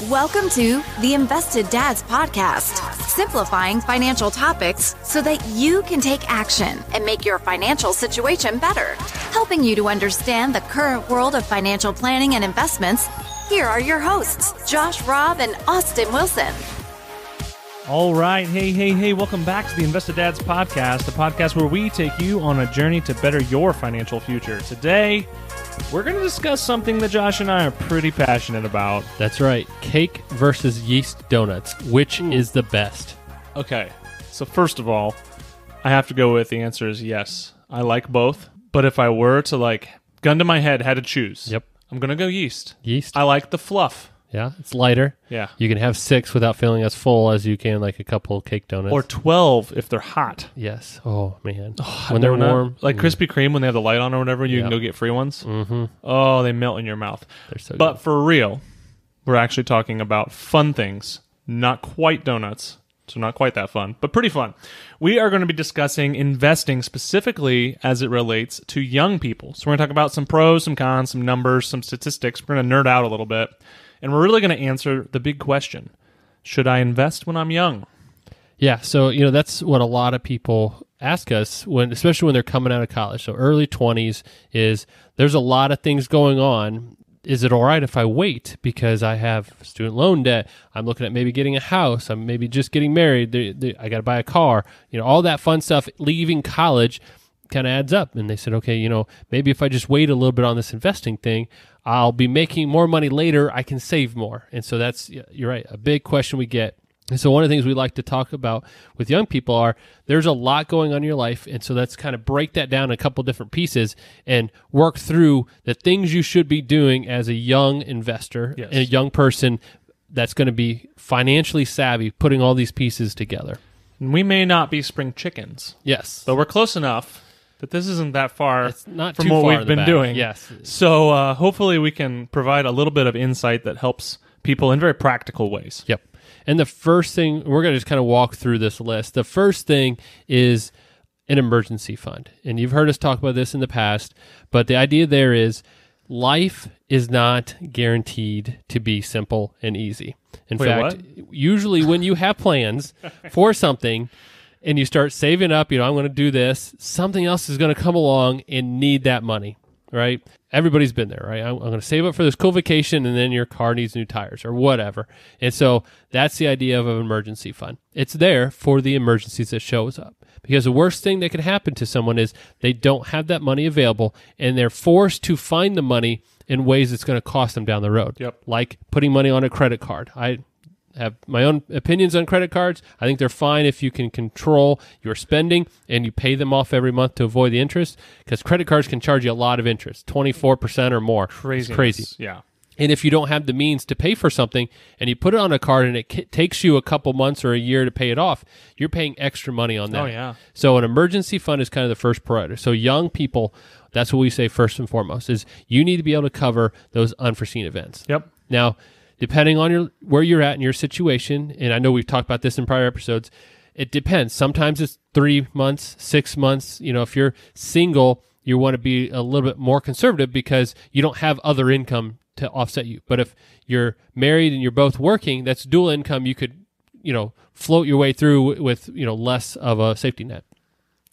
Welcome to the Invested Dads Podcast, simplifying financial topics so that you can take action and make your financial situation better. Helping you to understand the current world of financial planning and investments, here are your hosts, Josh Robb and Austin Wilson. All right. Hey. Welcome back to the Invested Dads Podcast, the podcast where we take you on a journey to better your financial future. Today, we're going to discuss something that Josh and I are pretty passionate about. That's right. Cake versus yeast donuts. Which is the best? Okay. So first of all, I have to go with the answer is yes. I like both. But if I were to gun to my head, had to choose. Yep. I'm going to go yeast. Yeast? I like the fluff. Yeah, it's lighter. Yeah. You can have 6 without feeling as full as you can like a couple cake donuts. Or 12 if they're hot. Yes. Oh, man. When they're warm. Like Krispy Kreme when they have the light on or whatever, you can go get free ones. Mm-hmm. Oh, they melt in your mouth. They're so But good. for real, we're actually talking about fun things. Not quite donuts. So not quite that fun, but pretty fun. We are going to be discussing investing specifically as it relates to young people. So we're going to talk about some pros, some cons, some numbers, some statistics. We're going to nerd out a little bit. And we're really going to answer the big question. Should I invest when I'm young? Yeah, so that's what a lot of people ask us, especially when they're coming out of college. So early 20s is there's a lot of things going on. Is it all right if I wait because I have student loan debt? I'm looking at maybe getting a house. I'm maybe just getting married. I got to buy a car. All that fun stuff leaving college kind of adds up. And they said, okay, maybe if I just wait a little bit on this investing thing, I'll be making more money later. I can save more. And so you're right, a big question we get. And so one of the things we like to talk about with young people are there's a lot going on in your life. And so let's kind of break that down in a couple different pieces and work through the things you should be doing as a young investor and a young person that's going to be financially savvy, putting all these pieces together. We may not be spring chickens. Yes. But we're close enough that this isn't that far it's not from too what far we've been back. doing. Yes. So hopefully we can provide a little bit of insight that helps people in very practical ways. Yep. And the first thing, we're going to just kind of walk through this list. The first thing is an emergency fund. And you've heard us talk about this in the past, but the idea there is life is not guaranteed to be simple and easy. In fact, usually when you have plans for something, and you start saving up, I'm going to do this, something else is going to come along and need that money, right? Everybody's been there, right? I'm going to save up for this cool vacation, and then your car needs new tires or whatever. And so that's the idea of an emergency fund. It's there for the emergencies that shows up. Because the worst thing that can happen to someone is they don't have that money available, and they're forced to find the money in ways that's going to cost them down the road. Yep. Like putting money on a credit card. I have my own opinions on credit cards. I think they're fine if you can control your spending and you pay them off every month to avoid the interest, because credit cards can charge you a lot of interest, 24% or more. Crazy. It's crazy. Yeah. And if you don't have the means to pay for something and you put it on a card and it takes you a couple months or a year to pay it off, you're paying extra money on that. Oh, yeah. So an emergency fund is kind of the first priority. So young people, that's what we say first and foremost, is you need to be able to cover those unforeseen events. Yep. Now, depending on where you're at in your situation, and I know we've talked about this in prior episodes, it depends. Sometimes it's 3 months, 6 months. If you're single, you want to be a little bit more conservative because you don't have other income to offset you. But if you're married and you're both working, that's dual income. You could, float your way through with, less of a safety net.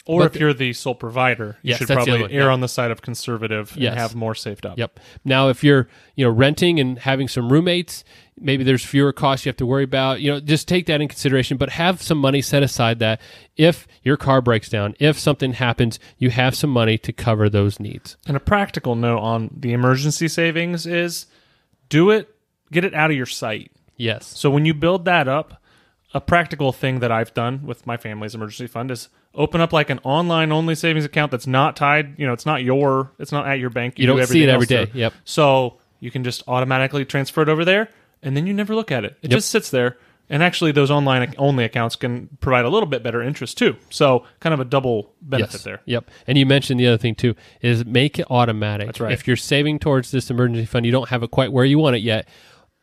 Or if you're the sole provider, you should probably err on the side of conservative and have more saved up. Yep. Now, if you're, renting and having some roommates, maybe there's fewer costs you have to worry about. Just take that in consideration, but have some money set aside that if your car breaks down, if something happens, you have some money to cover those needs. And a practical note on the emergency savings is get it out of your sight. Yes. So when you build that up, a practical thing that I've done with my family's emergency fund is open up like an online-only savings account that's not tied. It's not at your bank. You don't see it every day. Yep. So you can just automatically transfer it over there, and then you never look at it. It just sits there. And actually, those online-only accounts can provide a little bit better interest too. So kind of a double benefit there. Yep. And you mentioned the other thing too is make it automatic. That's right. If you're saving towards this emergency fund, you don't have it quite where you want it yet,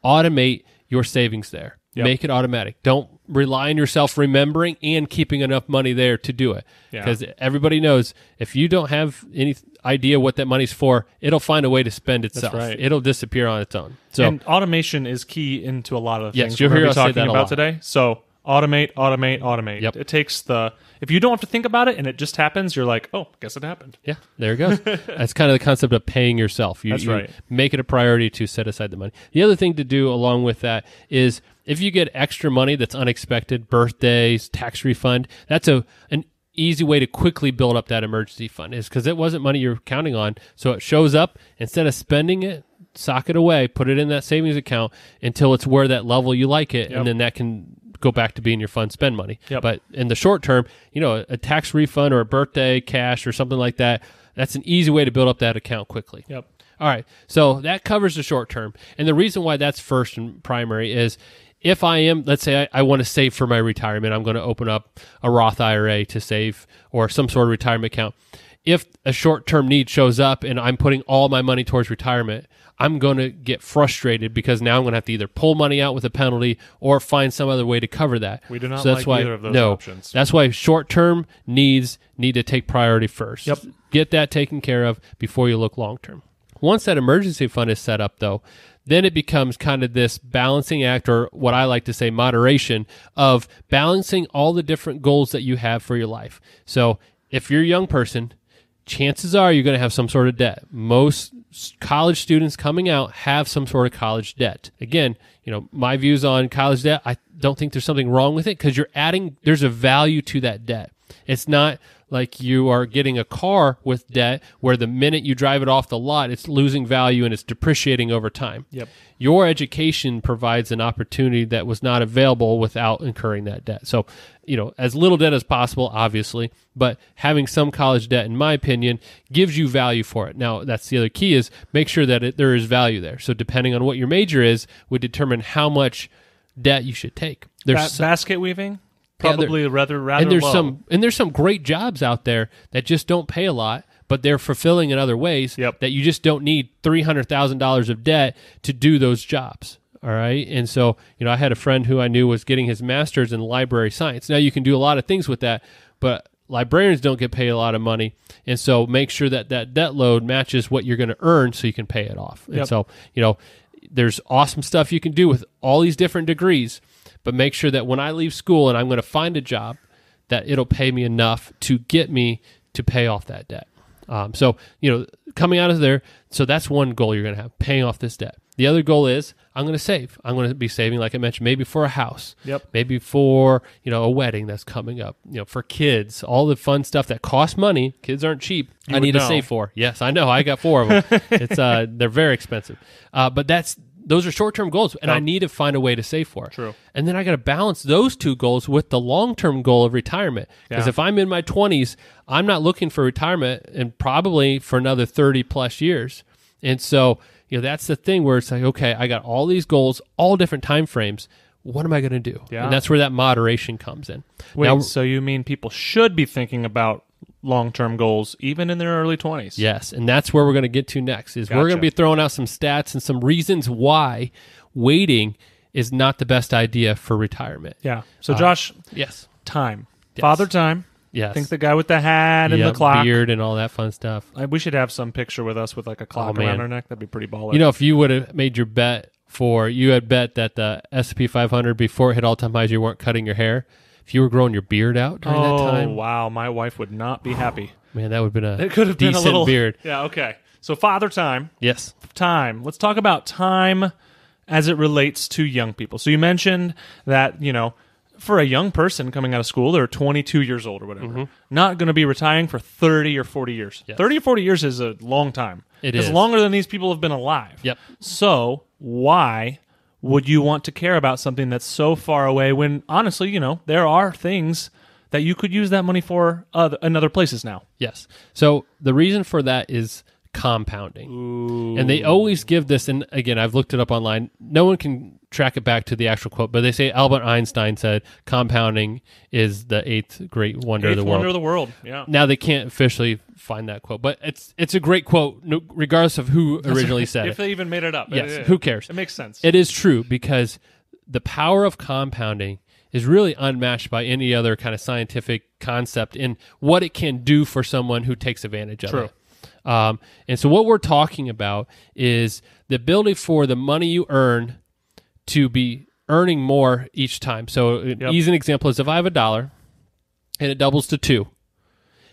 automate your savings there. Yep. Make it automatic. Don't rely on yourself remembering and keeping enough money there to do it. Because everybody knows if you don't have any idea what that money's for, it'll find a way to spend itself. That's right. It'll disappear on its own. So, and automation is key into a lot of the things you'll we're hear going to us be say that talking a about lot. today. So automate. Yep. It takes if you don't have to think about it and it just happens, you're like, oh, guess it happened. yeah, there it goes. That's kind of the concept of paying yourself. That's you right. Make it a priority to set aside the money. The other thing to do along with that is if you get extra money that's unexpected, birthdays, tax refund, that's an easy way to quickly build up that emergency fund is because it wasn't money you're counting on. So it shows up, instead of spending it, sock it away, put it in that savings account until it's where that level you like it, and then that can go back to being your fund spend money. Yep. But in the short term, a tax refund or a birthday cash or something like that, that's an easy way to build up that account quickly. Yep. All right, so that covers the short term. And the reason why that's first and primary is if I am, let's say I want to save for my retirement, I'm going to open up a Roth IRA to save or some sort of retirement account. If a short-term need shows up and I'm putting all my money towards retirement, I'm going to get frustrated because now I'm going to have to either pull money out with a penalty or find some other way to cover that. We do not so that's like why, either of those options. That's why short-term needs need to take priority first. Yep. Get that taken care of before you look long-term. Once that emergency fund is set up, though, then it becomes kind of this balancing act, or what I like to say moderation, of balancing all the different goals that you have for your life. So if you're a young person, chances are you're going to have some sort of debt. Most college students coming out have some sort of college debt. Again, my views on college debt, I don't think there's something wrong with it because there's a value to that debt. It's not like you are getting a car with debt where the minute you drive it off the lot, it's losing value and it's depreciating over time. Yep. Your education provides an opportunity that was not available without incurring that debt. So, as little debt as possible, obviously, but having some college debt, in my opinion, gives you value for it. Now, that's the other key is make sure that there is value there. So depending on what your major is would determine how much debt you should take. There's basket weaving? Probably rather and there's low. There's some great jobs out there that just don't pay a lot, but they're fulfilling in other ways. Yep. That you just don't need $300,000 of debt to do those jobs. All right, and so I had a friend who I knew was getting his master's in library science. Now you can do a lot of things with that, but librarians don't get paid a lot of money, and so make sure that debt load matches what you're going to earn so you can pay it off. Yep. And so there's awesome stuff you can do with all these different degrees. But make sure that when I leave school and I'm going to find a job, that it'll pay me enough to get me to pay off that debt. So coming out of there, so that's one goal you're going to have, paying off this debt. The other goal is I'm going to save. I'm going to be saving, like I mentioned, maybe for a house, maybe for a wedding that's coming up, for kids, all the fun stuff that costs money. Kids aren't cheap. I need to save for. Yes, I know. I got 4 of them. It's they're very expensive, but those are short-term goals, and I need to find a way to save for it. True. And then I got to balance those two goals with the long-term goal of retirement. Because if I'm in my 20s, I'm not looking for retirement and probably for another 30-plus years. And so, that's the thing where it's like, okay, I got all these goals, all different time frames. What am I going to do? Yeah. And that's where that moderation comes in. Wait, now, so you mean people should be thinking about long-term goals even in their early 20s? Yes, and that's where we're going to get to next. We're going to be throwing out some stats and some reasons why waiting is not the best idea for retirement. Yeah. So Josh, yes, time. Yes. Father time. Yes. I think the guy with the hat and the clock. Beard and all that fun stuff. We should have some picture with us with like a clock around our neck. That'd be pretty baller. If you would have made your bet you had bet that the S&P 500 before it hit all-time highs, you weren't cutting your hair. If you were growing your beard out during that time. Oh, wow. My wife would not be happy. Man, that would have been It could have been a little beard. Yeah, okay. So father time. Yes. Time. Let's talk about time as it relates to young people. So you mentioned that, for a young person coming out of school, they're 22 years old or whatever, not going to be retiring for 30 or 40 years. Yes. 30 or 40 years is a long time. It is. It's longer than these people have been alive. Yep. So why would you want to care about something that's so far away when, honestly, there are things that you could use that money for in other places now? Yes. So the reason for that is compounding. Ooh. And they always give this, and again, I've looked it up online. No one can track it back to the actual quote, but they say Albert Einstein said compounding is the eighth great wonder of the world. Wonder of the world, yeah. Now they can't officially find that quote, but it's a great quote, regardless of who originally said if it. they even made it up. Yes, who cares? It makes sense. It is true because the power of compounding is really unmatched by any other kind of scientific concept in what it can do for someone who takes advantage of it. And so what we're talking about is the ability for the money you earn to be earning more each time. So an easy example is if I have $1 and it doubles to 2,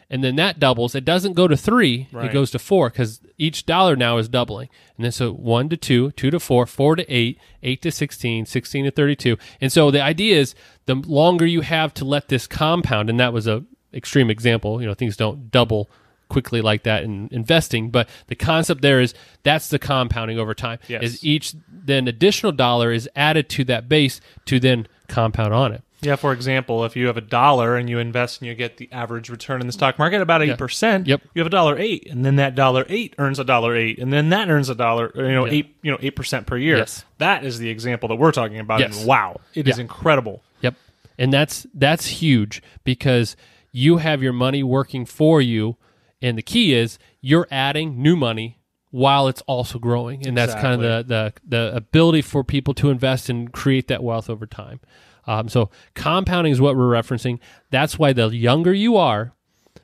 and then that doubles, it doesn't go to 3, it goes to 4 because each dollar now is doubling. And then so 1 to 2, 2 to 4, 4 to 8, 8 to 16, 16 to 32. And so the idea is the longer you have to let this compound, and that was a extreme example, things don't double quickly like that in investing, but the concept there is that's the compounding over time. Yes. Is each then additional dollar is added to that base to then compound on it. Yeah, for example, if you have $1 and you invest and you get the average return in the stock market about 8%, you have $1.08, and then that $1.08 earns $1.08, and then that earns $1, 8% per year. Yes. That is the example that we're talking about. Yes. And wow, it is incredible. Yep. And that's huge because you have your money working for you. And the key is you're adding new money while it's also growing. And that's kind of the ability for people to invest and create that wealth over time. So compounding is what we're referencing. That's why the younger you are,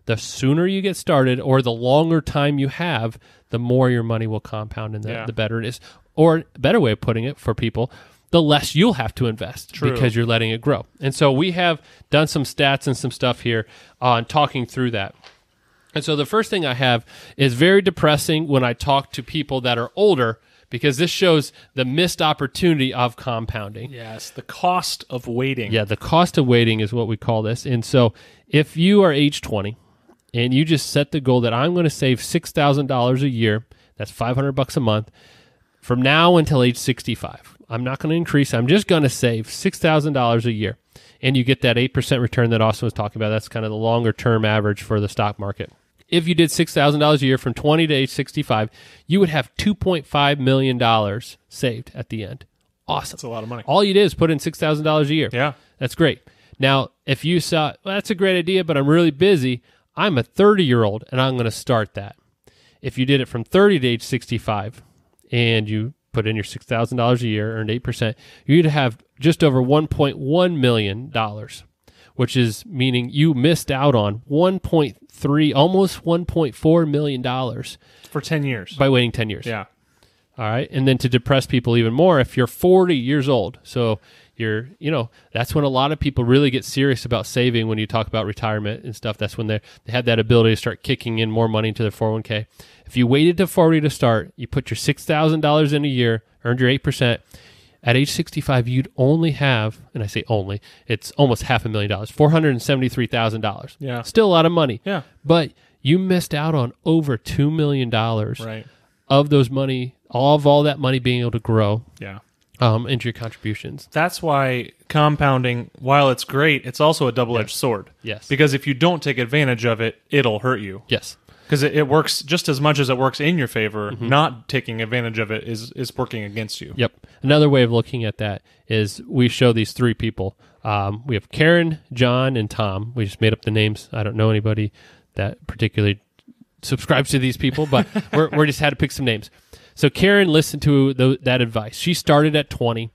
the sooner you get started or the longer time you have, the more your money will compound and the better it is. Or a better way of putting it for people, the less you'll have to invest because you're letting it grow. And so we have done some stats and some stuff here on talking through that. And so the first thing I have is very depressing when I talk to people that are older because this shows the missed opportunity of compounding. Yes, the cost of waiting. Yeah, the cost of waiting is what we call this. And so if you are age 20 and you just set the goal that I'm going to save $6,000 a year, that's $500 a month, from now until age 65. I'm not going to increase. I'm just going to save $6,000 a year. And you get that 8% return that Austin was talking about. That's kind of the longer term average for the stock market. If you did $6,000 a year from 20 to age 65, you would have $2.5 million saved at the end. Awesome. That's a lot of money. All you did is put in $6,000 a year. Yeah. That's great. Now, if you saw, well, that's a great idea, but I'm really busy, I'm a 30-year-old, and I'm going to start that. If you did it from 30 to age 65, and you put in your $6,000 a year, earned 8%, you'd have just over $1.1 million, which is meaning you missed out on $1.3, almost $1.4 million. For 10 years. By waiting 10 years. Yeah. All right. And then to depress people even more, if you're 40 years old, so you're, that's when a lot of people really get serious about saving when you talk about retirement and stuff. That's when they have that ability to start kicking in more money into their 401k. If you waited to 40 to start, you put your $6,000 in a year, earned your 8%. At age 65, you'd only have, and I say only, it's almost $500,000, $473,000. Yeah. Still a lot of money. Yeah. But you missed out on over $2 million of those money, all that money being able to grow into your contributions. That's why compounding, while it's great, it's also a double-edged sword. Yes. Because if you don't take advantage of it, it'll hurt you. Yes. Because it works just as much as it works in your favor. Mm-hmm. Not taking advantage of it is working against you. Yep. Another way of looking at that is we show these three people. We have Karen, John, and Tom. We just made up the names. I don't know anybody that particularly subscribes to these people, but we're just had to pick some names. So Karen listened to that advice. She started at 20,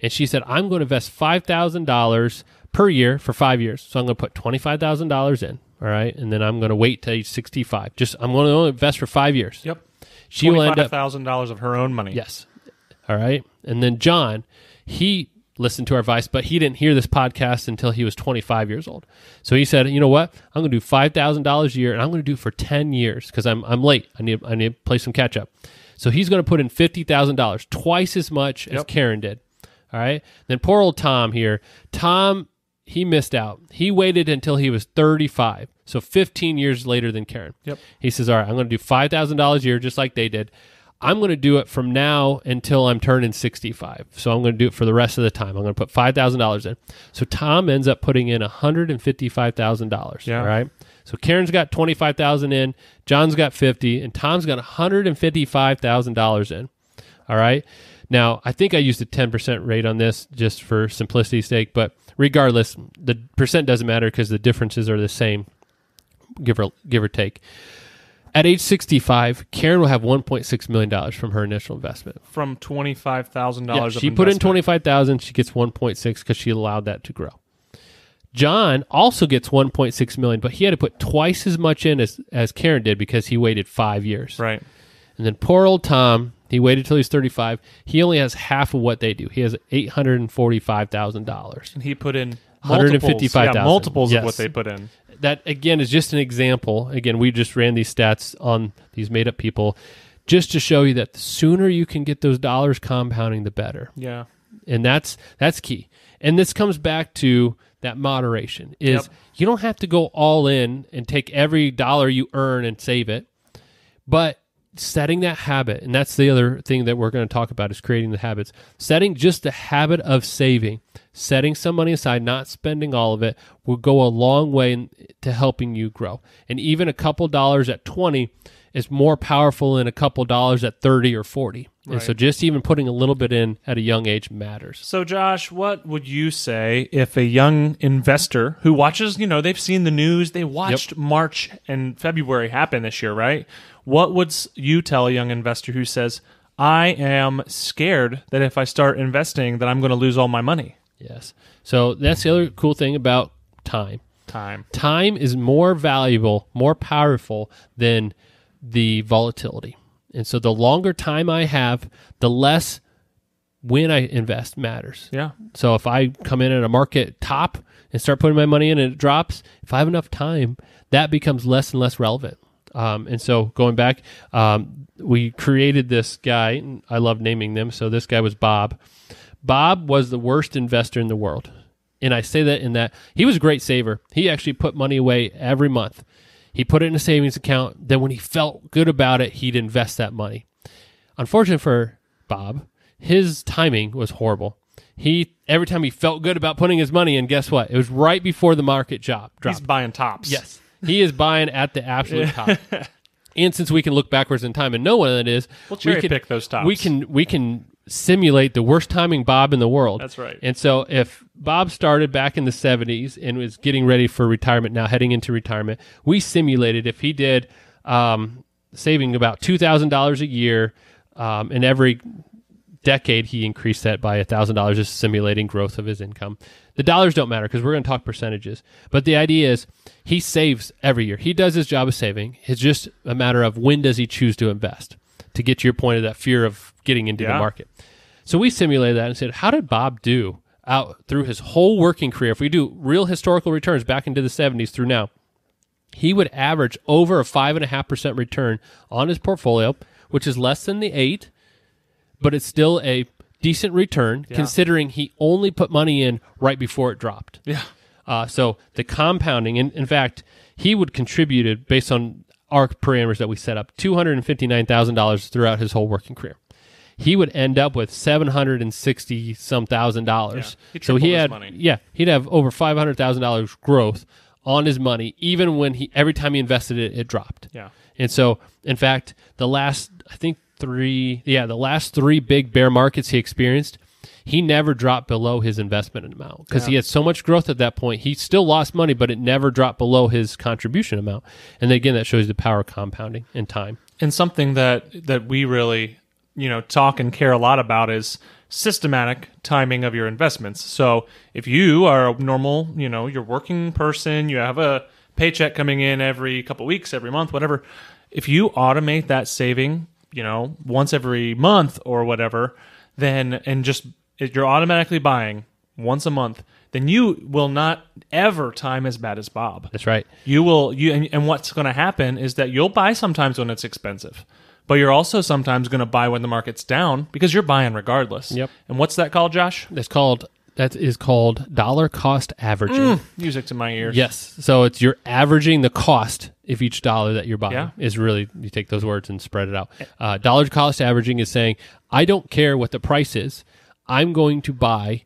and she said, I'm going to invest $5,000 per year for 5 years. So I'm going to put $25,000 in. All right, and then I'm going to wait till age 65. I'm going to only invest for 5 years. Yep. She will end up $25,000 of her own money. Yes. All right, and then John, he listened to our advice, but he didn't hear this podcast until he was 25 years old. So he said, you know what? I'm going to do $5,000 a year, and I'm going to do it for 10 years because I'm late. I need to play some catch up. So he's going to put in $50,000, twice as much as Karen did. All right. Then poor old Tom here. Tom, he missed out. He waited until he was 35. So 15 years later than Karen. Yep. He says, all right, I'm going to do $5,000 a year just like they did. I'm going to do it from now until I'm turning 65. So I'm going to do it for the rest of the time. I'm going to put $5,000 in. So Tom ends up putting in $155,000. Yeah. All right. So Karen's got $25,000 in, John's got $50,000, and Tom's got $155,000 in. All right. Now, I think I used a 10% rate on this just for simplicity's sake, but regardless, the percent doesn't matter because the differences are the same, give or take. At age 65, Karen will have $1.6 million from her initial investment. From $25,000 She put in $25,000. She gets 1.6 because she allowed that to grow. John also gets 1.6 million, but he had to put twice as much in as Karen did because he waited 5 years. Right. And then poor old Tom, he waited till he's 35. He only has half of what they do. He has $845,000. And he put in multiples of what they put in. That, again, is just an example. Again, we just ran these stats on these made-up people just to show you that the sooner you can get those dollars compounding, the better. Yeah. And that's key. And this comes back to that moderation is you don't have to go all in and take every dollar you earn and save it, but setting that habit, and that's the other thing that we're going to talk about is creating the habits. Setting just the habit of saving, setting some money aside, not spending all of it, will go a long way to helping you grow. And even a couple dollars at 20 is more powerful than a couple dollars at 30 or 40. Right. And so just even putting a little bit in at a young age matters. So Josh, what would you say if a young investor who watches, they've seen the news, they watched March and February happen this year, right? What would you tell a young investor who says, I am scared that if I start investing that I'm going to lose all my money? Yes. So that's the other cool thing about time. Time is more valuable, more powerful than the volatility. And so the longer time I have, the less when I invest matters. Yeah. So if I come in at a market top and start putting my money in and it drops, if I have enough time, that becomes less and less relevant. And so going back, we created this guy, and I love naming them. So this guy was Bob. Bob was the worst investor in the world. And I say that in that he was a great saver. He actually put money away every month. He put it in a savings account. Then when he felt good about it, he'd invest that money. Unfortunately for Bob, his timing was horrible. Every time he felt good about putting his money in, guess what? It was right before the market dropped. He's buying tops. Yes. He is buying at the absolute top. And since we can look backwards in time and know when it is, we'll cherry pick those tops. We can simulate the worst timing Bob in the world. That's right. And so if Bob started back in the 70s and was getting ready for retirement now, heading into retirement, we simulated if he did saving about $2,000 a year, and every decade he increased that by $1,000, just simulating growth of his income. The dollars don't matter because we're going to talk percentages. But the idea is he saves every year. He does his job of saving. It's just a matter of when does he choose to invest, to get to your point of that fear of getting into the market. So we simulated that and said, how did Bob do out through his whole working career? If we do real historical returns back into the 70s through now, he would average over a 5.5% return on his portfolio, which is less than the 8, but it's still a decent return considering he only put money in right before it dropped. Yeah. So the compounding, in fact, he would contributed based on our parameters that we set up, $259,000 throughout his whole working career. He would end up with $760-some thousand. So he had money. He'd have over $500,000 growth on his money, even when every time he invested it, it dropped. Yeah. And so, in fact, the last three big bear markets he experienced, he never dropped below his investment amount because he had so much growth at that point. He still lost money, but it never dropped below his contribution amount. And then again, that shows the power of compounding in time. And something that we really, talk and care a lot about is systematic timing of your investments. So if you are a normal, you're a working person, you have a paycheck coming in every couple weeks, every month, whatever. If you automate that saving, once every month or whatever, then if you're automatically buying once a month, then you will not ever time as bad as Bob. That's right. And what's going to happen is that you'll buy sometimes when it's expensive, but you're also sometimes going to buy when the market's down because you're buying regardless. Yep. And what's that called, Josh? That is called dollar cost averaging. Music to my ears. Yes. So you're averaging the cost of each dollar that you're buying. Yeah. Is really, you take those words and spread it out. Dollar cost averaging is saying, I don't care what the price is. I'm going to buy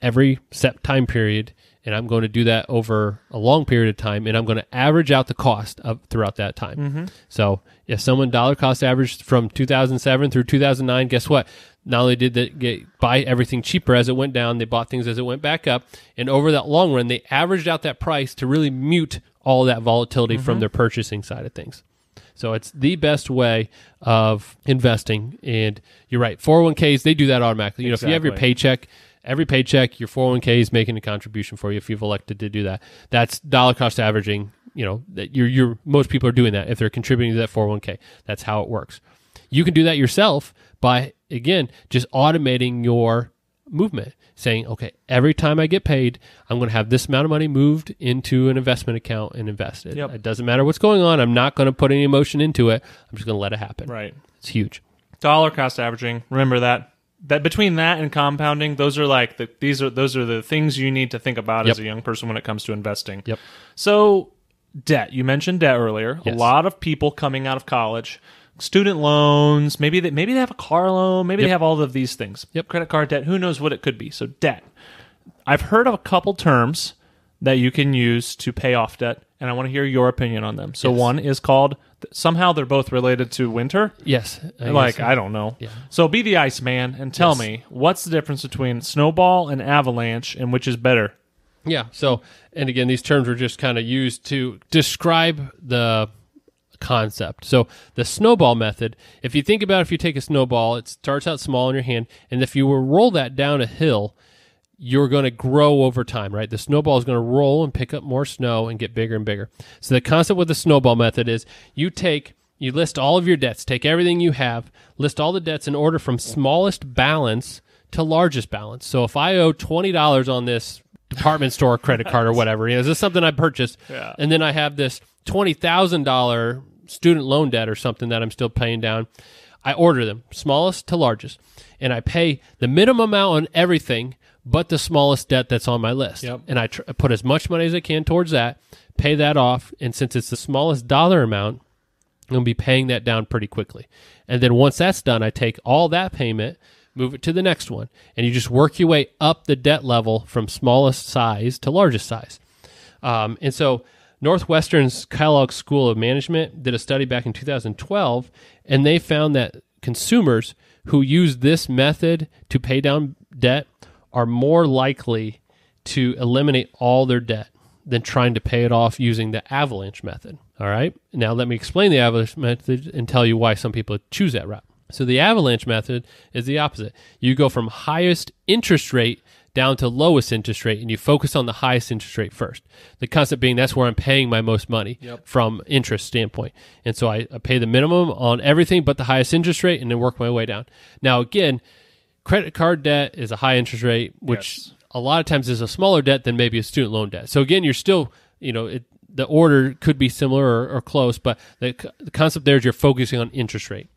every set time period, and I'm going to do that over a long period of time, and I'm going to average out the cost throughout that time. Mm-hmm. So if someone dollar cost averaged from 2007 through 2009, guess what? Not only did they buy everything cheaper as it went down, they bought things as it went back up, and over that long run, they averaged out that price to really mute all that volatility from their purchasing side of things. So it's the best way of investing. And you're right, 401ks, they do that automatically. If you have your paycheck, every paycheck, your 401k is making a contribution for you if you've elected to do that. That's dollar cost averaging. That most people are doing that if they're contributing to that 401k. That's how it works. You can do that yourself by, again, just automating your movement, saying, okay, every time I get paid, I'm going to have this amount of money moved into an investment account and invested. It doesn't matter what's going on. I'm not going to put any emotion into it. I'm just going to let it happen. Right. It's huge. Dollar cost averaging. Remember that. That between that and compounding, those are those are the things you need to think about as a young person when it comes to investing. Yep. So debt. You mentioned debt earlier. Yes. A lot of people coming out of college, student loans, maybe they have a car loan, maybe they have all of these things. Credit card debt, who knows what it could be. So debt. I've heard of a couple terms that you can use to pay off debt, and I want to hear your opinion on them. So one is called, somehow they're both related to winter. Yes. I don't know. Yeah. So be the ice man and tell me, what's the difference between snowball and avalanche, and which is better? Yeah. So, and again, these terms are just kind of used to describe the concept. So the snowball method, if you think about if you take a snowball, it starts out small in your hand, and if you roll that down a hill, you're going to grow over time, right? The snowball is going to roll and pick up more snow and get bigger and bigger. So the concept with the snowball method is you list all of your debts, take everything you have, list all the debts in order from smallest balance to largest balance. So if I owe $20 on this department store credit card or whatever, is this something I purchased? Yeah. And then I have this $20,000 student loan debt or something that I'm still paying down. I order them, smallest to largest, and I pay the minimum amount on everything but the smallest debt that's on my list. And I put as much money as I can towards that, pay that off, and since it's the smallest dollar amount, I'm going to be paying that down pretty quickly. And then once that's done, I take all that payment, move it to the next one, and you just work your way up the debt level from smallest size to largest size. And so Northwestern's Kellogg School of Management did a study back in 2012, and they found that consumers who use this method to pay down debt are more likely to eliminate all their debt than trying to pay it off using the avalanche method. All right? Now let me explain the avalanche method and tell you why some people choose that route. So the avalanche method is the opposite. You go from highest interest rate down to lowest interest rate, and you focus on the highest interest rate first. The concept being that's where I'm paying my most money from interest standpoint. And so I pay the minimum on everything but the highest interest rate and then work my way down. Now, again, credit card debt is a high interest rate, which a lot of times is a smaller debt than maybe a student loan debt. So again, you're still, the order could be similar or close, but the concept there is you're focusing on interest rate.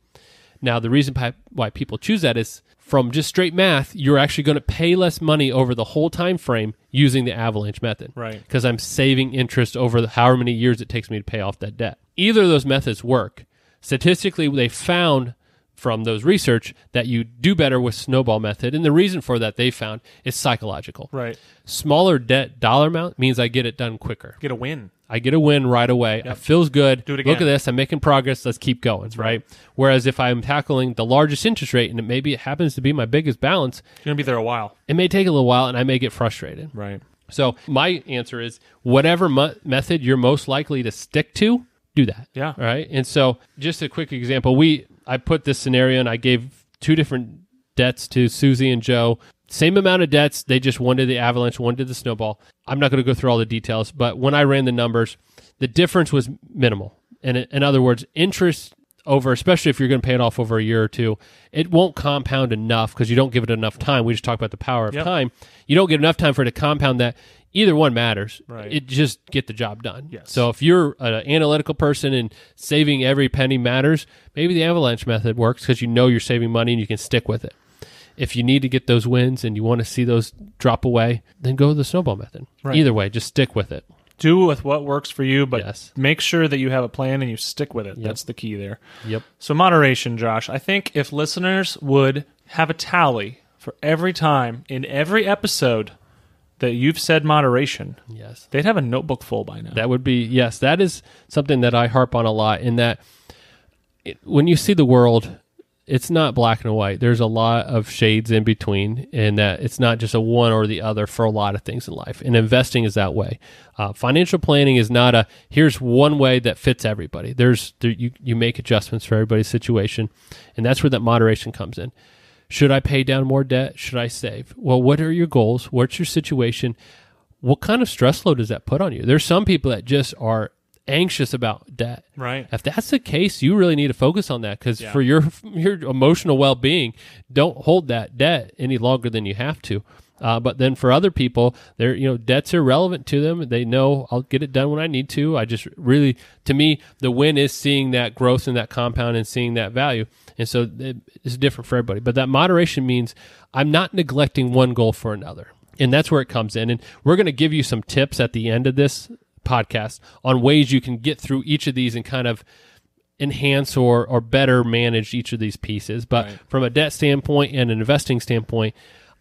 Now, the reason why people choose that is from just straight math, you're actually going to pay less money over the whole time frame using the avalanche method. Right. Because I'm saving interest over however many years it takes me to pay off that debt. Either of those methods work. Statistically, they found from those research that you do better with snowball method. And the reason for that they found is psychological. Right. Smaller debt dollar amount means I get it done quicker. Get a win. I get a win right away. It feels good. Do it again. Look at this. I'm making progress. Let's keep going, right? Whereas if I'm tackling the largest interest rate and maybe it happens to be my biggest balance, you're going to be there a while. It may take a little while and I may get frustrated. Right. So my answer is whatever method you're most likely to stick to, do that. Yeah. All right. And so just a quick example, I put this scenario and I gave two different debts to Susie and Joe. Same amount of debts. They just one did the avalanche, one did the snowball. I'm not going to go through all the details, but when I ran the numbers, the difference was minimal. And in other words, interest over, especially if you're going to pay it off over a year or two, it won't compound enough because you don't give it enough time. We just talked about the power of time. You don't get enough time for it to compound that. Either one matters. Right. It just get the job done. Yes. So if you're an analytical person and saving every penny matters, maybe the avalanche method works because you know you're saving money and you can stick with it. If you need to get those wins and you want to see those drop away, then go the snowball method. Right. Either way, just stick with it. Do with what works for you, but make sure that you have a plan and you stick with it. That's the key there. Yep. So moderation, Josh. I think if listeners would have a tally for every time in every episode that you've said moderation, they'd have a notebook full by now. That would be, that is something that I harp on a lot in that when you see the world it's not black and white. There's a lot of shades in between, and that it's not just a one or the other for a lot of things in life. And investing is that way. Financial planning is not here's one way that fits everybody. You make adjustments for everybody's situation, and that's where that moderation comes in. Should I pay down more debt? Should I save? Well, what are your goals? What's your situation? What kind of stress load does that put on you? There's some people that just are anxious about debt. Right. If that's the case, you really need to focus on that, because for your emotional well-being, don't hold that debt any longer than you have to. But then for other people, debt's irrelevant to them. They know I'll get it done when I need to. I just really, to me, the win is seeing that growth and that compound and seeing that value. And so it's different for everybody. But that moderation means I'm not neglecting one goal for another. And that's where it comes in. And we're going to give you some tips at the end of this podcast on ways you can get through each of these and kind of enhance or better manage each of these pieces. But from a debt standpoint and an investing standpoint,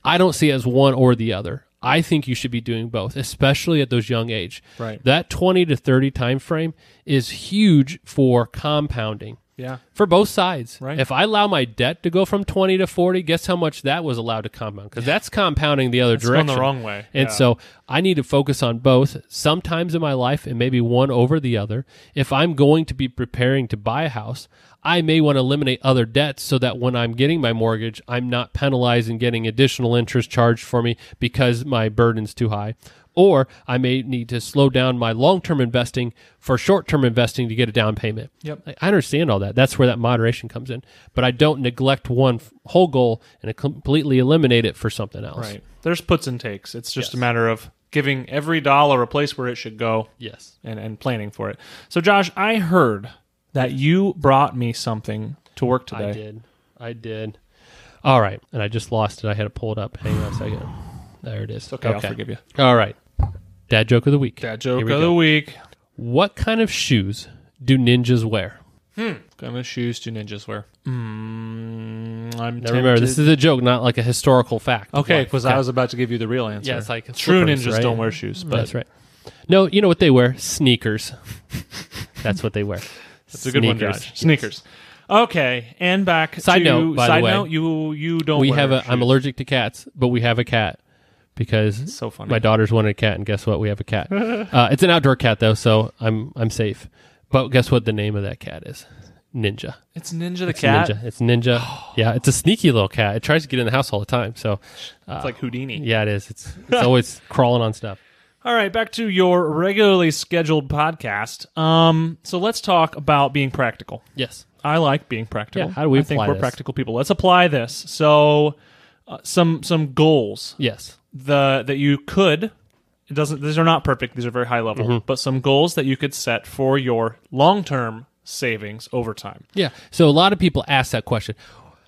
I don't see it as one or the other. I think you should be doing both, especially at those young age. Right. That 20 to 30 time frame is huge for compounding. Yeah. For both sides. Right. If I allow my debt to go from 20 to 40, guess how much that was allowed to compound? Because that's compounding the other direction. Going the wrong way. And so I need to focus on both. Sometimes in my life, and maybe one over the other. If I'm going to be preparing to buy a house, I may want to eliminate other debts so that when I'm getting my mortgage, I'm not penalized and getting additional interest charged for me because my burden's too high. Or I may need to slow down my long-term investing for short-term investing to get a down payment. Yep. I understand all that. That's where that moderation comes in. But I don't neglect one whole goal and completely eliminate it for something else. Right. There's puts and takes. It's just a matter of giving every dollar a place where it should go. Yes. And planning for it. So, Josh, I heard that you brought me something to work today. I did. All right. And I just lost it. I had to pull it up. Hang on a second. There it is. It's okay. I'll forgive you. All right. Dad joke of the week. Dad joke of the week. What kind of shoes do ninjas wear? What kind of shoes do ninjas wear? I'm now remember, this is a joke, not like a historical fact. Okay, because I was about to give you the real answer. Yeah, it's like true slippers, ninjas right? don't wear shoes. But that's right. No, you know what they wear? Sneakers. That's what they wear. That's a good one, Josh. Sneakers. Okay, and back side note, by the way, you don't we wear have shoes. I'm allergic to cats, but we have a cat. Because it's so funny. My daughter's wanted a cat, and guess what? We have a cat. It's an outdoor cat, though, so I'm safe. But guess what the name of that cat is? Ninja. It's Ninja the cat? Ninja. It's Ninja. Yeah, it's a sneaky little cat. It tries to get in the house all the time. So it's like Houdini. Yeah, it is. It's always crawling on stuff. All right, back to your regularly scheduled podcast. So let's talk about being practical. Yes. I like being practical. Yeah, how do we I think apply we're this? practical people. Let's apply this. So some goals. Yes. That you could, these are not perfect, these are very high level, but some goals that you could set for your long-term savings over time. Yeah. So a lot of people ask that question.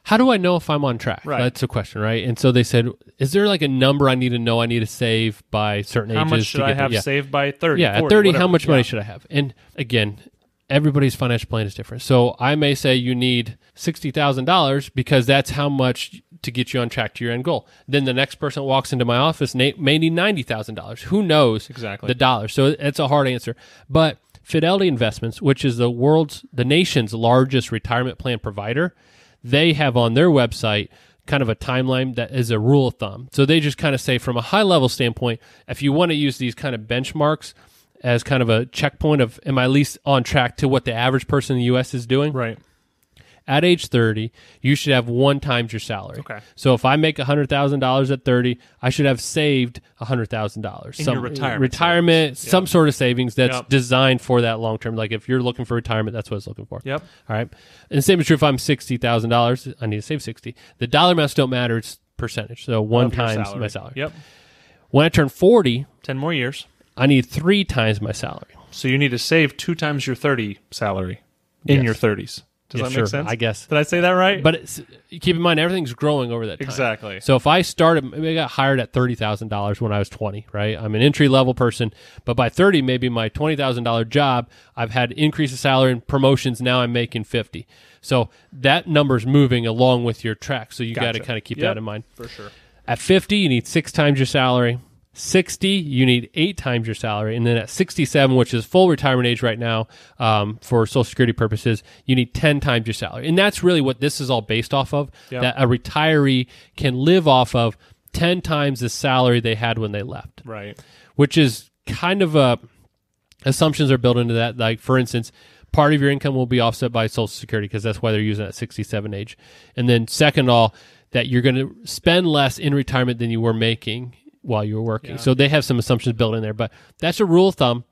How do I know if I'm on track? Right. That's a question, right? And so they said, is there like a number I need to know I need to save by certain ages? How much should I have saved by 30, Yeah, 40, at 30, whatever. how much money should I have? And again, everybody's financial plan is different. So I may say you need $60,000 because that's how much to get you on track to your end goal. Then the next person that walks into my office may need $90,000. Who knows exactly the dollars? So it's a hard answer. But Fidelity Investments, which is the nation's largest retirement plan provider, they have on their website kind of a timeline that is a rule of thumb. So they just kind of say from a high level standpoint, if you want to use these kind of benchmarks as kind of a checkpoint of am I at least on track to what the average person in the U.S. is doing? Right. At age 30, you should have 1 times your salary. Okay. So if I make $100,000 at 30, I should have saved $100,000. In your retirement. Retirement, some sort of savings that's Yep. designed for that long term. Like if you're looking for retirement, that's what it's looking for. Yep. All right. And the same is true if I'm $60,000, I need to save 60. The dollar amounts don't matter, it's percentage. So 1 Of your times salary. my salary. Yep. When I turn 40, 10 more years. I need 3 times my salary. So you need to save 2 times your 30 salary in Yes. your 30s. Does that sure, make sense? I guess. Did I say that right? But keep in mind, everything's growing over that time. Exactly. So if I started, maybe I got hired at $30,000 when I was 20, right? I'm an entry-level person, but by 30, maybe my $20,000 job, I've had increase of salary and promotions, now I'm making 50. So that number's moving along with your track, so you got to Gotcha. kind of keep Yep. that in mind. For sure. At 50, you need 6 times your salary. 60, you need 8 times your salary. And then at 67, which is full retirement age right now for Social Security purposes, you need 10 times your salary. And that's really what this is all based off of, that a retiree can live off of 10 times the salary they had when they left. Right. Which is kind of assumptions are built into that. Like, for instance, part of your income will be offset by Social Security because that's why they're using that 67 age. And then second of all, that you're going to spend less in retirement than you were making while you were working. So they have some assumptions built in there, but that's a rule of thumb,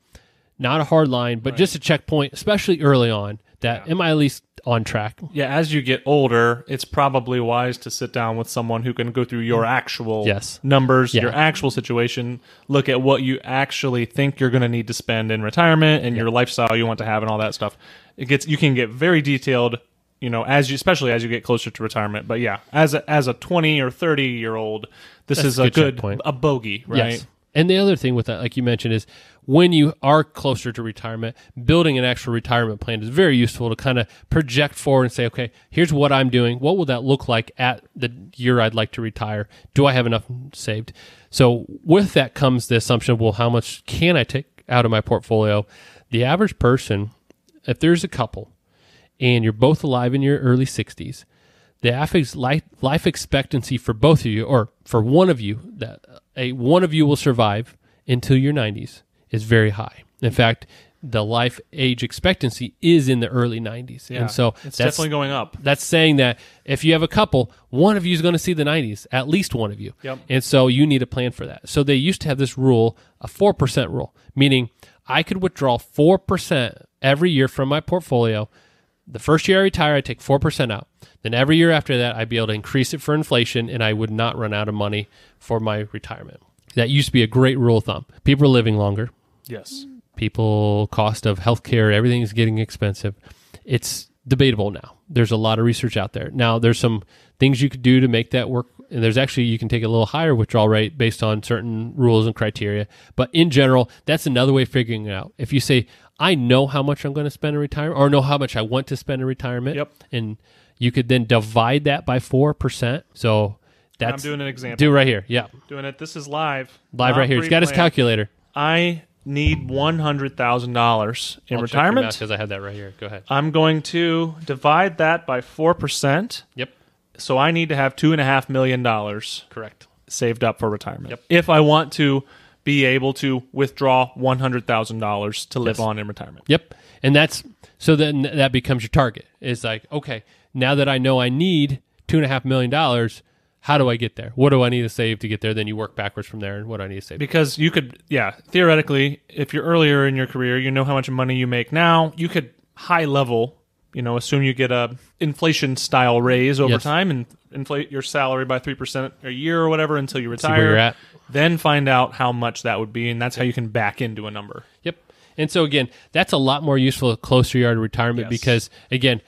not a hard line, but just a checkpoint, especially early on, that am I at least on track? Yeah, as you get older, it's probably wise to sit down with someone who can go through your actual numbers, your actual situation, look at what you actually think you're going to need to spend in retirement and your lifestyle you want to have and all that stuff. You can get very detailed, especially as you get closer to retirement. But yeah, as a 20 or 30-year-old, this is a good bogey, right? Yes. And the other thing with that, like you mentioned, is when you are closer to retirement, building an actual retirement plan is very useful to kind of project forward and say, okay, here's what I'm doing. What will that look like at the year I'd like to retire? Do I have enough saved? So with that comes the assumption of, well, how much can I take out of my portfolio? The average person, if there's a couple and you're both alive in your early 60s, the life expectancy for both of you, or for one of you, that one of you will survive until your 90s, is very high. In fact, the life age expectancy is in the early 90s. Yeah, and so it's definitely going up. That's saying that if you have a couple, one of you is going to see the 90s, at least one of you. Yep. And so you need a plan for that. So they used to have this rule, a 4% rule, meaning I could withdraw 4% every year from my portfolio. The first year I retire, I take 4% out. Then every year after that, I'd be able to increase it for inflation, and I would not run out of money for my retirement. That used to be a great rule of thumb. People are living longer. Yes. Cost of healthcare, everything is getting expensive. It's debatable now. There's a lot of research out there. Now, there's some things you could do to make that work. And there's actually, you can take a little higher withdrawal rate based on certain rules and criteria. But in general, that's another way of figuring it out. If you say, I know how much I'm going to spend in retirement, or know how much I want to spend in retirement, and you could then divide that by 4%. So that's, I'm doing an example. Do right here. Yeah. Doing it. This is live. Live right here. He's got his calculator. I need $100,000 in retirement. Because I have that right here. Go ahead. I'm going to divide that by 4%. Yep. So I need to have $2.5 million. Correct. Saved up for retirement. Yep. If I want to be able to withdraw $100,000 to live on in retirement. Yep. And so then that becomes your target. It's like, okay, now that I know I need $2.5 million, how do I get there? What do I need to save to get there? Then you work backwards from there, and what do I need to save? Because you could, theoretically, if you're earlier in your career, you know how much money you make now, you could high level, assume you get a inflation style raise over time and inflate your salary by 3% a year or whatever until you retire. See where you're at. Then find out how much that would be, and that's how you can back into a number. Yep. And so, again, that's a lot more useful the closer you are to retirement because, again,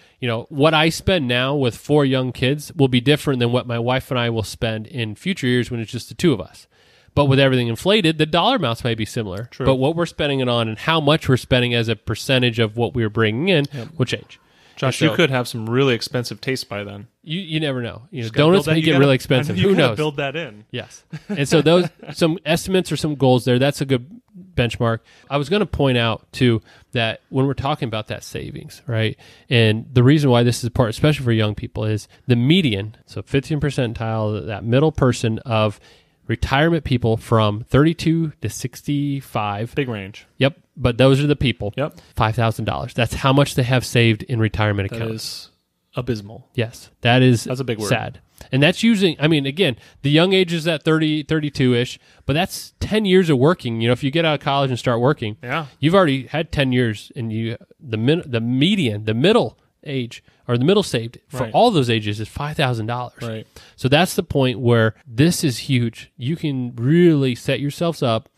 what I spend now with 4 young kids will be different than what my wife and I will spend in future years when it's just the 2 of us. But with everything inflated, the dollar amounts may be similar. True. But what we're spending it on and how much we're spending as a percentage of what we're bringing in will change. Josh, you could have some really expensive taste by then. You never know. Donuts may get really expensive. Who knows? Build that in. Yes. And so those some estimates or some goals there. That's a good benchmark. I was going to point out too that when we're talking about that savings, right? And the reason why this is important, especially for young people, is the median. So 15th percentile, that middle person of retirement people from 32 to 65. Big range. Yep. But those are the people. Yep. $5,000. That's how much they have saved in retirement accounts. That is abysmal. Yes. That's a big word. Sad. And that's again, the young age is at 30, 32-ish, but that's 10 years of working. If you get out of college and start working, you've already had 10 years, and the median, the middle age, or the middle saved for all those ages is $5,000. Right. So that's the point where this is huge. You can really set yourselves up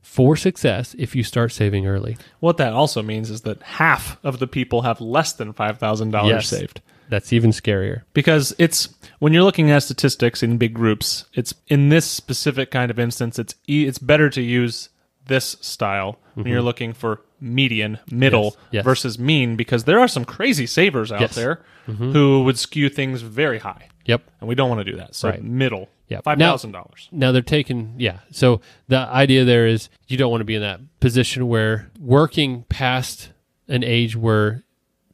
for success if you start saving early. What that also means is that half of the people have less than $5,000 saved. That's even scarier. Because when you're looking at statistics in big groups, it's in this specific kind of instance, it's better to use this style when you're looking for median, middle versus mean, because there are some crazy savers out there who would skew things very high. Yep. And we don't want to do that. So Right. middle, Yep. $5,000. Now they're taking, So the idea there is you don't want to be in that position where working past an age where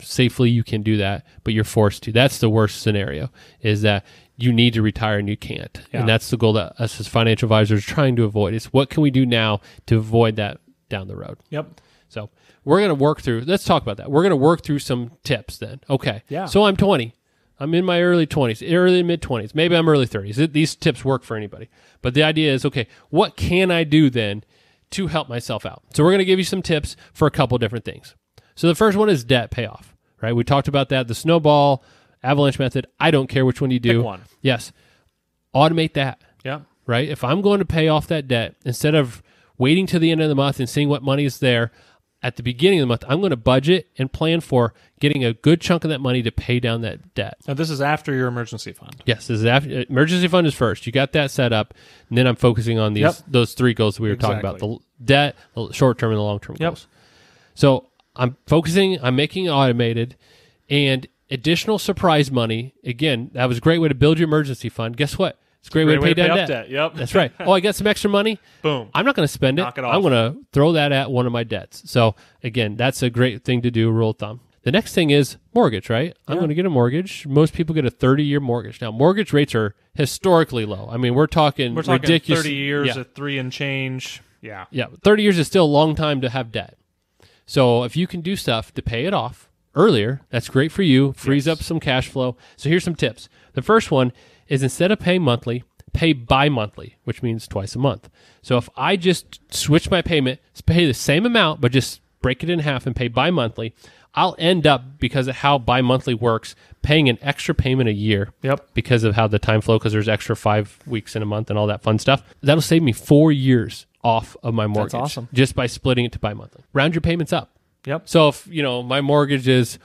safely you can do that, but you're forced to. That's the worst scenario, is that you need to retire and you can't. Yeah. And that's the goal that us as financial advisors are trying to avoid, is what can we do now to avoid that down the road? Yep. So we're going to work through, let's talk about that. We're going to work through some tips then. Okay. Yeah. So I'm 20. I'm in my early 20s, early mid 20s. Maybe I'm early 30s. These tips work for anybody. But the idea is, okay, what can I do then to help myself out? So we're going to give you some tips for a couple different things. So the first one is debt payoff, right? We talked about that, the snowball, avalanche method. I don't care which one you do. Pick one. Yes. Automate that, Yeah. right? If I'm going to pay off that debt, instead of waiting to the end of the month and seeing what money is there, at the beginning of the month, I'm going to budget and plan for getting a good chunk of that money to pay down that debt. Now, this is after your emergency fund. Yes, this is after, emergency fund is first. You got that set up, and then I'm focusing on those three goals that we were talking about: the debt, the short-term, and the long-term goals. So I'm focusing, I'm making it automated, and additional surprise money. Again, that was a great way to build your emergency fund. Guess what? It's a great way to pay down debt. Yep. That's right. Oh, I got some extra money. Boom. I'm not going to spend it. Knock it off. I'm going to throw that at one of my debts. So again, that's a great thing to do, rule of thumb. The next thing is mortgage, right? I'm going to get a mortgage. Most people get a 30-year mortgage. Now, mortgage rates are historically low. I mean, we're talking ridiculous. 30 years at 3 and change. Yeah. Yeah. 30 years is still a long time to have debt. So if you can do stuff to pay it off earlier, that's great for you. Frees up some cash flow. So here's some tips. The first one is, instead of paying monthly, pay bi-monthly, which means twice a month. So if I just switch my payment, pay the same amount, but just break it in half and pay bi-monthly, I'll end up, because of how bi-monthly works, paying an extra payment a year. Yep. Because of how the time flow, because there's extra 5 weeks in a month and all that fun stuff. That'll save me 4 years off of my mortgage. That's awesome. Just by splitting it to bi-monthly. Round your payments up. Yep. So if, my mortgage is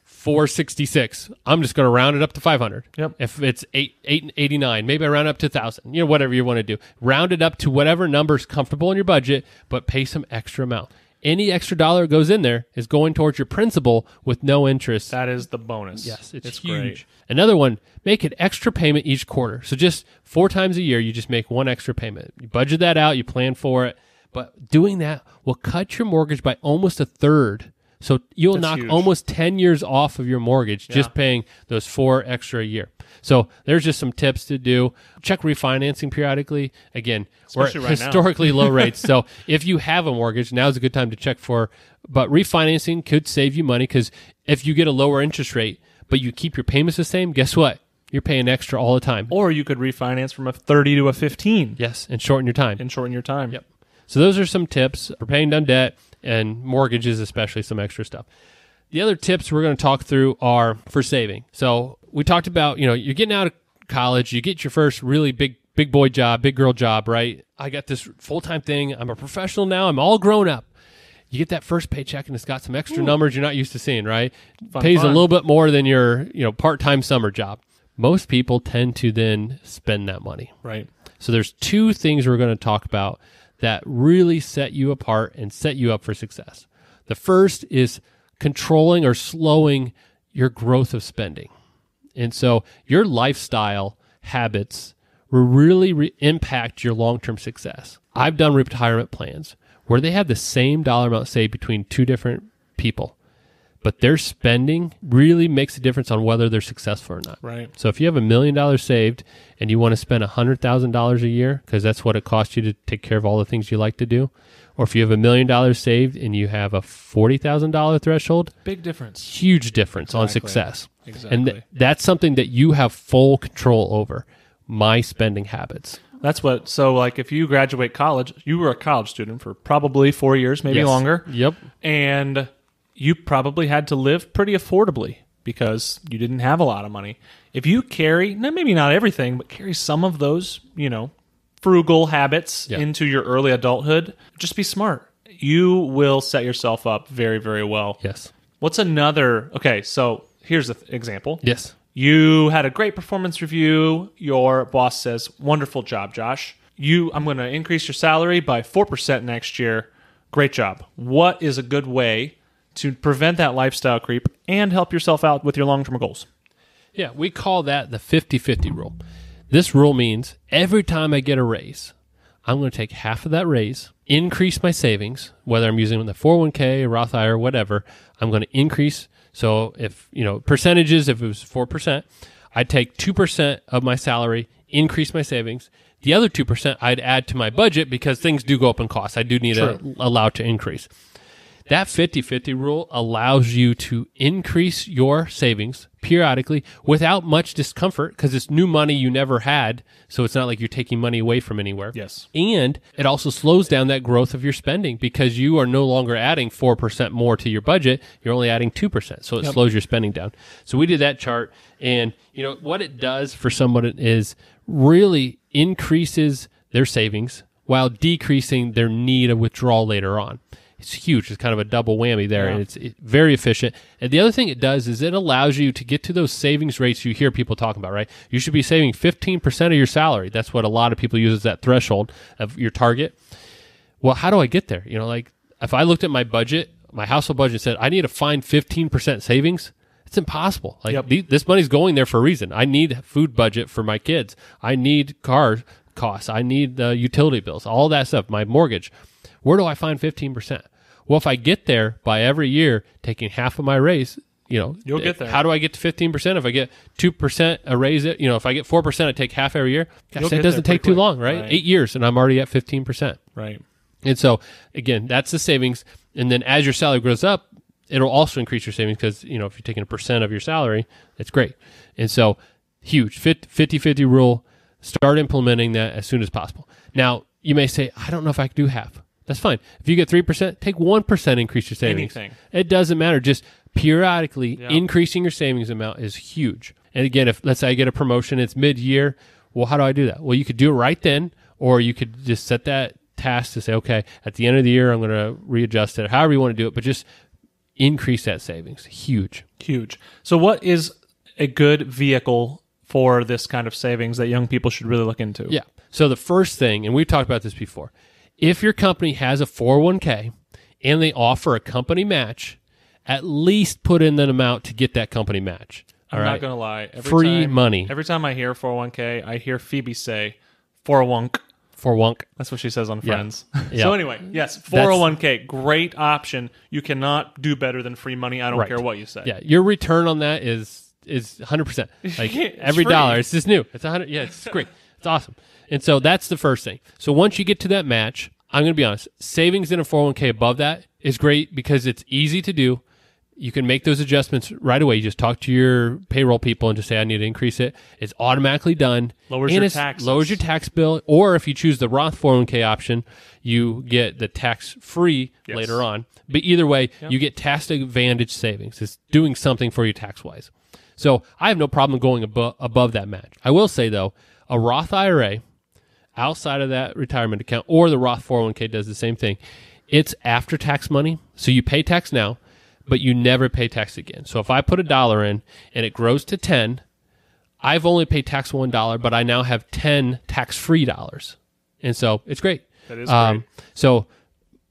$466, I'm just going to round it up to $500. Yep. If it's $889, maybe I round up to $1,000. Whatever you want to do. Round it up to whatever number's comfortable in your budget, but pay some extra amount. Any extra dollar that goes in there is going towards your principal with no interest. That is the bonus. Yes, it's great. huge. Another one, make an extra payment each quarter. So just 4 times a year, you just make one extra payment. You budget that out, you plan for it. But doing that will cut your mortgage by almost a third. So you'll knock huge. almost 10 years off of your mortgage just paying those 4 extra a year. So there's just some tips to do. Check refinancing periodically. Again, Especially we're right historically low rates. So if you have a mortgage, now's a good time to check for. But refinancing could save you money, because if you get a lower interest rate, but you keep your payments the same, guess what? You're paying extra all the time. Or you could refinance from a 30 to a 15. Yes, and shorten your time. And shorten your time. Yep. So those are some tips for paying down debt, and mortgages especially, some extra stuff. The other tips we're going to talk through are for saving. So we talked about, you're getting out of college, you get your first really big boy job, big girl job, right? I got this full-time thing. I'm a professional now. I'm all grown up. You get that first paycheck, and it's got some extra numbers you're not used to seeing, right? Pays a little bit more than your part-time summer job. Most people tend to then spend that money. Right. So there's 2 things we're going to talk about that really set you apart and set you up for success. The first is controlling or slowing your growth of spending. And so your lifestyle habits will really impact your long-term success. I've done retirement plans where they have the same dollar amount saved between 2 different people, but their spending really makes a difference on whether they're successful or not. Right. So if you have $1 million saved and you want to spend $100,000 a year, because that's what it costs you to take care of all the things you like to do, or if you have $1 million saved and you have a $40,000 threshold, big difference. Huge difference on success. Exactly. And that's something that you have full control over, my spending habits. That's what, so like if you graduate college, you were a college student for probably 4 years, maybe longer. Yep. And you probably had to live pretty affordably because you didn't have a lot of money. If you carry, maybe not everything, but carry some of those, frugal habits into your early adulthood, just be smart. You will set yourself up very, very well. Yes. What's another, okay, so here's an example. Yes. You had a great performance review. Your boss says, wonderful job, Josh. I'm going to increase your salary by 4% next year. Great job. What is a good way to prevent that lifestyle creep and help yourself out with your long-term goals? Yeah, we call that the 50-50 rule. This rule means every time I get a raise, I'm going to take half of that raise, increase my savings, whether I'm using the 401k, Roth IRA, whatever, I'm going to increase. So if, percentages, if it was 4%, I'd take 2% of my salary, increase my savings. The other 2% I'd add to my budget because things do go up in cost. I do need to allow it to increase. That 50-50 rule allows you to increase your savings periodically without much discomfort because it's new money you never had, so it's not like you're taking money away from anywhere. Yes. And it also slows down that growth of your spending because you are no longer adding 4% more to your budget. You're only adding 2%, so it slows your spending down. So we did that chart, and what it does for someone is really increases their savings while decreasing their need of withdrawal later on. It's huge. It's kind of a double whammy there, and it's very efficient. And the other thing it does is it allows you to get to those savings rates you hear people talking about, right? You should be saving 15% of your salary. That's what a lot of people use as that threshold of your target. Well, how do I get there? If I looked at my budget, my household budget, and said, I need to find 15% savings, it's impossible. This money's going there for a reason. I need food budget for my kids. I need car costs. I need utility bills, all that stuff, my mortgage. Where do I find 15%? Well, if I get there by every year taking half of my raise, you'll get there. How do I get to 15%? If I get 2% a raise, if I get 4%, I take half every year. Gosh, that doesn't take too long, right? 8 years, and I'm already at 15%. Right. And so, again, that's the savings. And then as your salary grows up, it'll also increase your savings because, if you're taking 1% of your salary, that's great. And so, huge. 50-50 rule, start implementing that as soon as possible. Now, you may say, I don't know if I can do half. That's fine. If you get 3%, take 1% increase your savings. Anything. It doesn't matter. Just periodically increasing your savings amount is huge. And again, if let's say I get a promotion, it's mid-year, well, how do I do that? Well, you could do it right then, or you could just set that task to say, okay, at the end of the year, I'm going to readjust it, however you want to do it, but just increase that savings. Huge. Huge. So what is a good vehicle for this kind of savings that young people should really look into? Yeah. So the first thing, and we've talked about this before, if your company has a 401k and they offer a company match, at least put in an amount to get that company match. I'm not going to lie. Free money. Every time I hear 401k, I hear Phoebe say 401k. 401k. That's what she says on Friends. Yeah. So anyway, yes, 401k, great option. You cannot do better than free money. I don't care what you say. Yeah, your return on that is 100%. Like every free. dollar, it's just new. It's 100. Yeah, it's great. It's awesome. And so that's the first thing. So once you get to that match, I'm going to be honest, savings in a 401k above that is great because it's easy to do. You can make those adjustments right away. You just talk to your payroll people and just say, I need to increase it. It's automatically done. Lowers your taxes. Lowers your tax bill. Or if you choose the Roth 401k option, you get the tax-free later on. But either way, you get tax advantage savings. It's doing something for you tax-wise. So I have no problem going above that match. I will say, though, a Roth IRA outside of that retirement account, or the Roth 401k does the same thing. It's after-tax money, so you pay tax now, but you never pay tax again. So if I put $1 in and it grows to 10, I've only paid tax $1, but I now have 10 tax-free dollars. And so it's great. That is great. So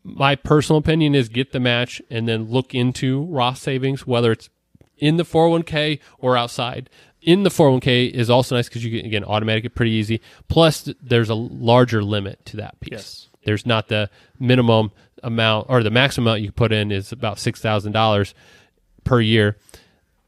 my personal opinion is get the match and then look into Roth savings, whether it's in the 401k or outside. In the 401k is also nice because you get, again, automatic it pretty easy. Plus, there's a larger limit to that piece. Yes. There's not the minimum amount, or the maximum amount you put in is about $6,000 per year.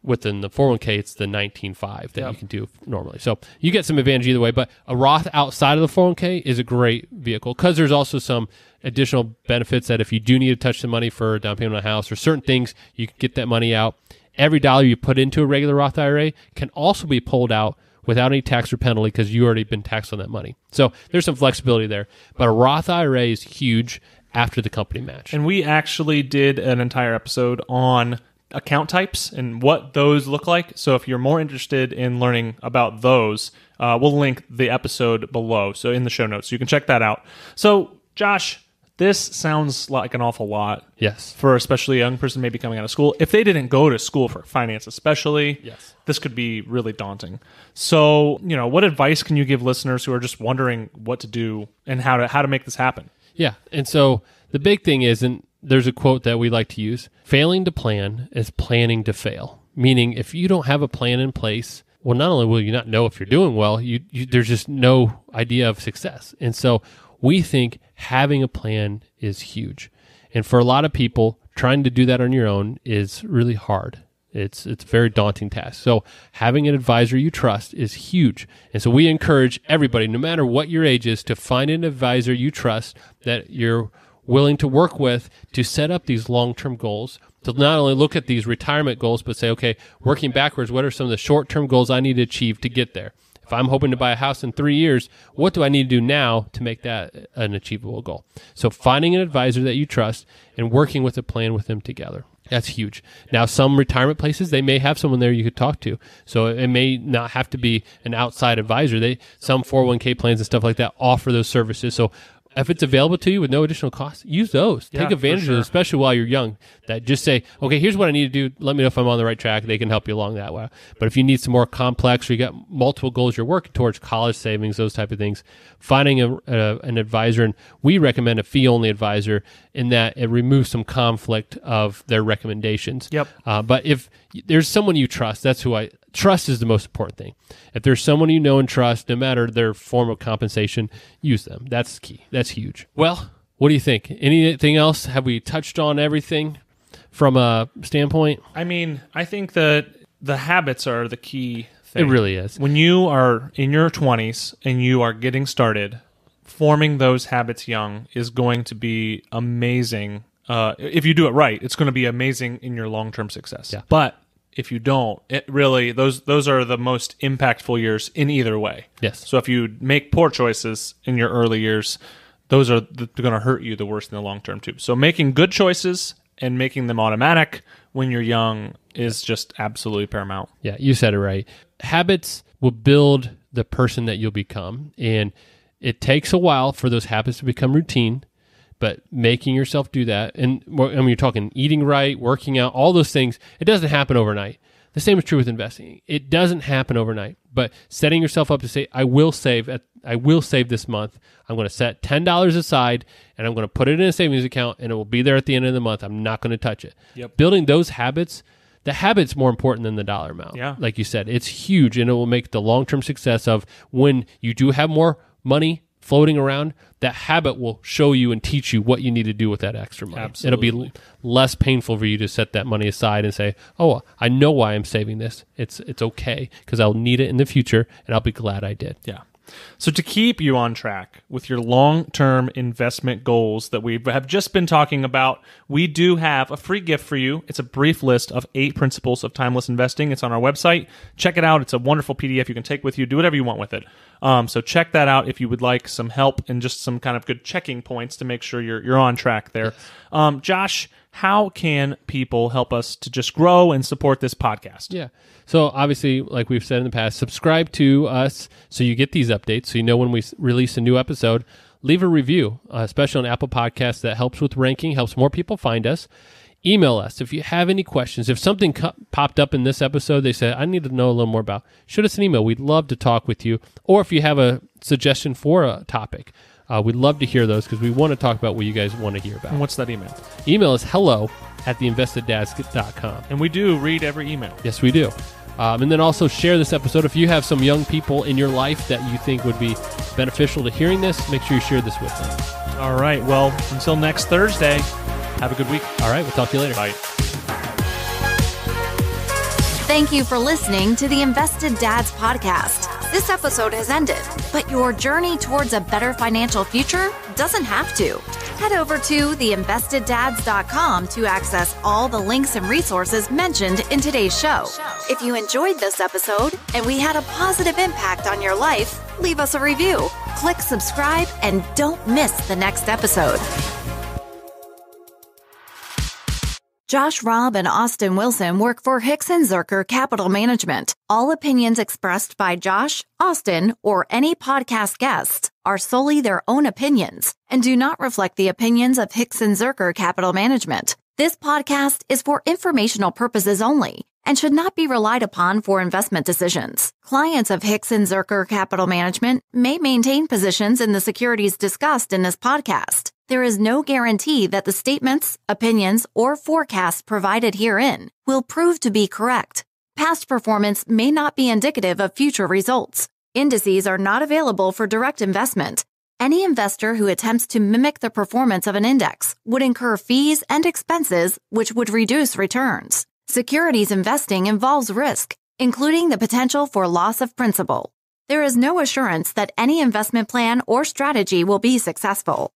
Within the 401k, it's the 19.5 that you can do normally. So you get some advantage either way. But a Roth outside of the 401k is a great vehicle because there's also some additional benefits that if you do need to touch the money for a down payment on a house or certain things, you can get that money out. Every dollar you put into a regular Roth IRA can also be pulled out without any tax or penalty because you already been taxed on that money. So there's some flexibility there. But a Roth IRA is huge after the company match. And we actually did an entire episode on account types and what those look like. So if you're more interested in learning about those, we'll link the episode below. So in the show notes, you can check that out. So Josh, this sounds like an awful lot. Yes. For especially a young person maybe coming out of school. If they didn't go to school for finance especially, this could be really daunting. So, what advice can you give listeners who are just wondering what to do and how to make this happen? Yeah. And so the big thing is, and there's a quote that we like to use, failing to plan is planning to fail. Meaning if you don't have a plan in place, well, not only will you not know if you're doing well, there's just no idea of success. And so we think having a plan is huge. And for a lot of people, trying to do that on your own is really hard. It's a very daunting task. So having an advisor you trust is huge. And so we encourage everybody, no matter what your age is, to find an advisor you trust that you're willing to work with to set up these long-term goals, to not only look at these retirement goals, but say, okay, working backwards, what are some of the short-term goals I need to achieve to get there? If I'm hoping to buy a house in 3 years, what do I need to do now to make that an achievable goal? So finding an advisor that you trust and working with a plan with them together. That's huge. Now, some retirement places, they may have someone there you could talk to. So it may not have to be an outside advisor. Some 401k plans and stuff like that offer those services. So if it's available to you with no additional cost, use those. Take advantage of it, especially while you're young. That just say, okay, here's what I need to do. Let me know if I'm on the right track. They can help you along that way. But if you need some more complex, or you got multiple goals you're working towards, college savings, those type of things, finding an advisor, and we recommend a fee-only advisor in that it removes some conflict of their recommendations. Yep. But if there's someone you trust, trust is the most important thing. If there's someone you know and trust, no matter their form of compensation, use them. That's key. That's huge. Well, what do you think? Anything else? Have we touched on everything from a standpoint? I mean, I think that the habits are the key thing. It really is. When you are in your 20s and you are getting started, forming those habits young is going to be amazing. If you do it right, it's going to be amazing in your long-term success. Yeah. But if you don't, it really those are the most impactful years in either way. Yes. So if you make poor choices in your early years, those are going to hurt you the worst in the long term too. So making good choices and making them automatic when you're young is just absolutely paramount. Yeah, you said it right. Habits will build the person that you'll become, and it takes a while for those habits to become routine. But making yourself do that, and you're talking eating right, working out, all those things, it doesn't happen overnight. The same is true with investing. It doesn't happen overnight. But setting yourself up to say, I will save this month. I'm going to set $10 aside, and I'm going to put it in a savings account, and it will be there at the end of the month. I'm not going to touch it. Yep. Building those habits, the habit's more important than the dollar amount. Yeah. Like you said, it's huge, and it will make the long-term success of when you do have more money floating around, that habit will show you and teach you what you need to do with that extra money. Absolutely. It'll be less painful for you to set that money aside and say, oh, I know why I'm saving this. It's okay because I'll need it in the future, and I'll be glad I did. Yeah. So to keep you on track with your long-term investment goals that we have just been talking about, we do have a free gift for you. It's a brief list of 8 principles of timeless investing. It's on our website. Check it out. It's a wonderful PDF you can take with you. Do whatever you want with it. So check that out if you would like some help and just some kind of good checking points to make sure you're on track there. Yes. Josh, how can people help us to just grow and support this podcast? Yeah. So obviously, like we've said in the past, subscribe to us so you get these updates, so you know when we release a new episode. Leave a review, especially on Apple Podcasts. That helps with ranking, helps more people find us. Email us if you have any questions. If something popped up in this episode, they said, I need to know a little more about, shoot us an email. We'd love to talk with you. Or if you have a suggestion for a topic, we'd love to hear those because we want to talk about what you guys want to hear about. And what's that email? Email is hello@theinvesteddads.com. And we do read every email. Yes, we do. And then also share this episode. If you have some young people in your life that you think would be beneficial to hearing this, make sure you share this with them. All right. Well, until next Thursday, have a good week. All right. We'll talk to you later. Bye. Thank you for listening to the Invested Dads podcast. This episode has ended, but your journey towards a better financial future doesn't have to. Head over to theinvesteddads.com to access all the links and resources mentioned in today's show. If you enjoyed this episode and we had a positive impact on your life, leave us a review, click subscribe, and don't miss the next episode. Josh Robb and Austin Wilson work for Hicks & Zerker Capital Management. All opinions expressed by Josh, Austin, or any podcast guests are solely their own opinions and do not reflect the opinions of Hicks & Zerker Capital Management. This podcast is for informational purposes only and should not be relied upon for investment decisions. Clients of Hicks & Zerker Capital Management may maintain positions in the securities discussed in this podcast. There is no guarantee that the statements, opinions, or forecasts provided herein will prove to be correct. Past performance may not be indicative of future results. Indices are not available for direct investment. Any investor who attempts to mimic the performance of an index would incur fees and expenses which would reduce returns. Securities investing involves risk, including the potential for loss of principal. There is no assurance that any investment plan or strategy will be successful.